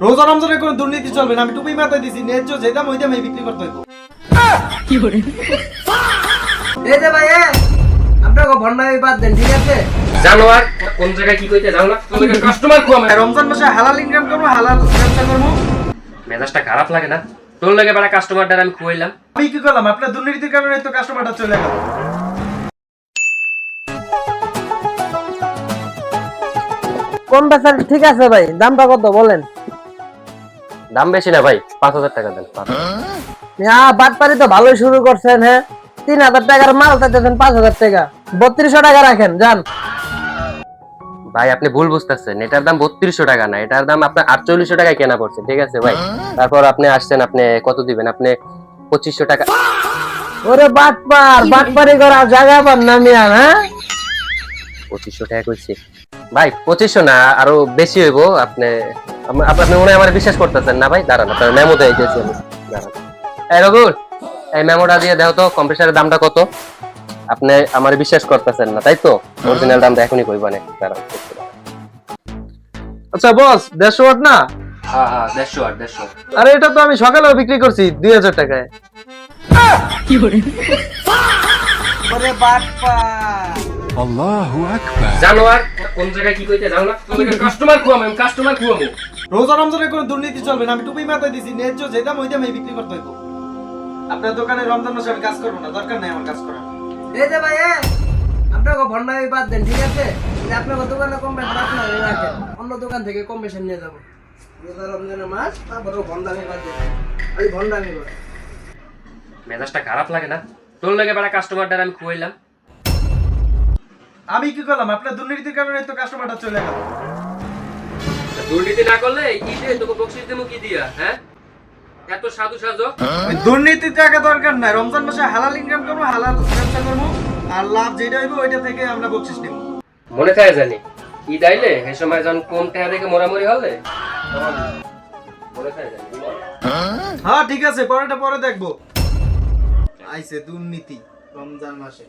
রোজা রমজানে কোনো দুর্নীতি চলবে না। আমি টুপি মাথায় দিছি, ন্যায্য যে দাম ওই দামে বিক্রি করতে হইব। এই যে ভাই আপনাকে ভন্ডামি বাদ দেন, ঠিক আছে? জানোয়ার কোন জায়গায় কি কইতে জানো না, তুমি কাস্টমার কো আমি রমজান মাসে হালাল ইনকাম করবো, হালাল ব্যবসা করবো। মেজাজটা খারাপ লাগে না তোর লাগে? বড় কাস্টমারদের আমি খুয়াইলাম, আমি কি করলাম? আপনার দুর্নীতির কারণে তো কাস্টমারটা চলে গেল। কোন বেচার ঠিক আছে ভাই, দামটা কত বলেন? দাম বেশি না ভাই, 5000 টাকা দেন। বাটপারি তো ভালোই শুরু করছেন। হ্যাঁ, 3000 টাকার মাল চাইতেছেন 5000 টাকা। 3200 টাকা রাখেন, যান। ভাই আপনি ভুল বুঝতেছেন, এটার দাম 3200 টাকা না, এটার দাম আপনার 4800 টাকায় কেনা পড়ছে, ঠিক আছে ভাই? তারপর আপনি আসছেন, আপনি কত দিবেন? আপনি 2500 টাকা। ওরে বাটপারি করা জায়গা পান না মিয়া। হ্যাঁ, 2500 টাকা কইছি ভাই, 2500 না, আরো বেশি হইব। আপনি আপনি মনে হয় আমার বিশ্বাস করতেছেন না ভাই। দাঁড়ান, আপনার মেমো দেয় দিয়েছি আমি। দাঁড়ান, এই রঘুল, এই মেমোটা দিয়ে দাও তো কম্প্রেসারের দামটা কত। আপনি আমার বিশ্বাস করতেছেন না তাই তো? অরিজিনাল দামটা এখনই কইবানে। দাঁড়ান। আচ্ছা বস, 150 ওয়াট না? হ্যাঁ হ্যাঁ, 150। আরে এটা তো আমি সকালেও বিক্রি করছি 2000 টাকায়। ওরে বাটপার। জানোয়ার কোন জায়গায় কি কইতে জানো না, তুমি কাস্টমার খুয়াম, আমি কাস্টমার খুয়াবো। রোজা রমজানে কোনো দুর্নীতি চলবে না। আমি টুপি মাথায় দিছি, ন্যায্য যে দাম ওই দামে বিক্রি করতে হইব। আপনার দোকানে রমজান মাসে আমি কাজ করবো না, দরকার নাই আমার কাজ করার। এই যে ভাই আপনাকে ভন্ডামি বাদ দেন, ঠিক আছে? আপনাকে দোকানে কম বেশি রাখেন, অন্য দোকান থেকে কম বেশি নিয়ে যাবো। রোজা রমজানের মাস, তারপরে ভন্ডামি বাদ দেন। আমি ভন্ডামি করি। মেজাজটা খারাপ লাগে না তোর লাগে? বড় কাস্টমারদের আমি খুয়াইলাম, আমি কি করলাম? আপনার দুর্নীতির কারণে তো কাস্টমারটা চলে গেল। দুর্নীতি না করলে ঈদে তোকে বকশিশ দেবো কি দিয়া? হ্যাঁ, এত সাধু সাজো। ওই দুর্নীতির টাকা দরকার নাই। রমজান মাসে হালাল ইনকাম করবো, হালাল ব্যবসা করবো, আর লাভ যেটা হইব ওইটা থেকে আমরা বকশিশ নেব। মনে থাকে জানি ঈদ আইলে এই সময় যখন কম টাকা দেখে মোরামরি হলে মনে থাকে জানি। হ্যাঁ ঠিক আছে, পরেটা পরে দেখবো। আইছে দুর্নীতি রমজান মাসে।